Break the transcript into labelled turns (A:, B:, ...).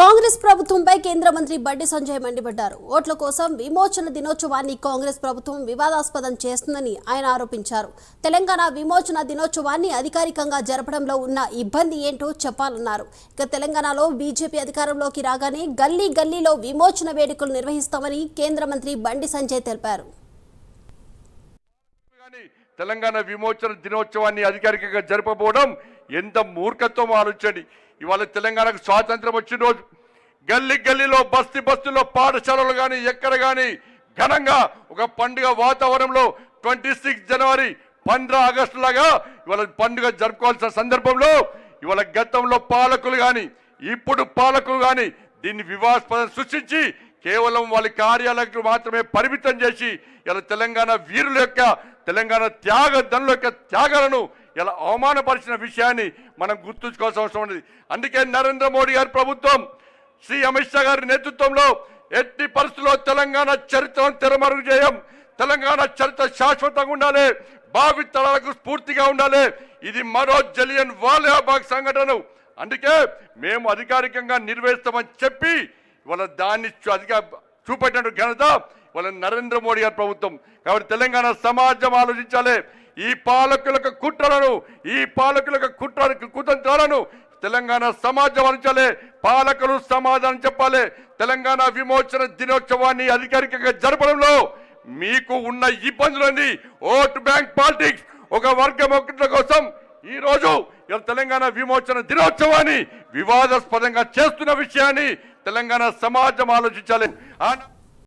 A: కాంగ్రెస్ ప్రభుత్వంపై కేంద్ర మంత్రి బండి సంజయ్ మండిపడ్డారు. ఓట్ల కోసం విమోచన దినోత్సవాన్ని కాంగ్రెస్ ప్రభుత్వం వివాదాస్పదం చేస్తుందని ఆయన ఆరోపించారు. తెలంగాణ విమోచన దినోత్సవాన్ని అధికారికంగా జరపడంలో ఉన్న ఇబ్బంది ఏంటో చెప్పాలన్నారు. ఇక తెలంగాణలో బీజేపీ అధికారంలోకి రాగానే గల్లీ గల్లీలో విమోచన వేడుకలు నిర్వహిస్తామని కేంద్ర మంత్రి బండి సంజయ్ తెలిపారు.
B: తెలంగాణ విమోచన దినోత్సవాన్ని అధికారికంగా జరపబోవడం ఎంత మూర్ఖత్వం ఆలోచించండి. ఇవాళ తెలంగాణకు స్వాతంత్రం వచ్చిన రోజు గల్లీ గల్లీలో బస్తీలో పాఠశాలలు కానీ ఎక్కడ కానీ ఘనంగా ఒక పండుగ వాతావరణంలో 26 జనవరి 15 ఆగస్టు లాగా ఇవాళ పండుగ జరుపుకోవాల్సిన సందర్భంలో ఇవాళ గతంలో పాలకులు కానీ ఇప్పుడు పాలకులు కానీ దీన్ని వివాదాస్పదం సృష్టించి కేవలం వాళ్ళ కార్యాలకు మాత్రమే పరిమితం చేసి ఇలా తెలంగాణ వీరుల యొక్క తెలంగాణ త్యాగదనుల యొక్క త్యాగాలను ఇలా అవమానపరిచిన విషయాన్ని మనం గుర్తుంచుకోవాల్సిన అవసరం ఉంది. అందుకే నరేంద్ర మోడీ గారి ప్రభుత్వం శ్రీ అమిత్ షా గారి నేతృత్వంలో ఎట్టి పరిస్థితుల్లో తెలంగాణ చరిత్రను తెరమరుగు చేయం, తెలంగాణ చరిత్ర శాశ్వతంగా ఉండాలి, భావితరాలకు స్ఫూర్తిగా ఉండాలి. ఇది మరో జలియన్ వాలాబాగ్ సంఘటన. అందుకే మేము అధికారికంగా నిర్వహిస్తామని చెప్పి వాళ్ళ దాన్ని చూపెట్టినట్టు ఘనత వాళ్ళ నరేంద్ర మోడీ గారి ప్రభుత్వం. కాబట్టి తెలంగాణ సమాజం ఆలోచించాలి. ఈ పాలకులకు కుతంత్రాలను తెలంగాణ సమాజం ఆలోచించాలి. పాలకులు సమాధానం చెప్పాలి. తెలంగాణ విమోచన దినోత్సవాన్ని అధికారికంగా జరపడంలో మీకు ఉన్న ఇబ్బందులని ఓట్ బ్యాంక్ పాలిటిక్స్ ఒక వర్గం ఒకటి కోసం ఈ రోజు తెలంగాణ విమోచన దినోత్సవాన్ని వివాదాస్పదంగా చేస్తున్న విషయాన్ని తెలంగాణ సమాజం ఆలోచించాలి.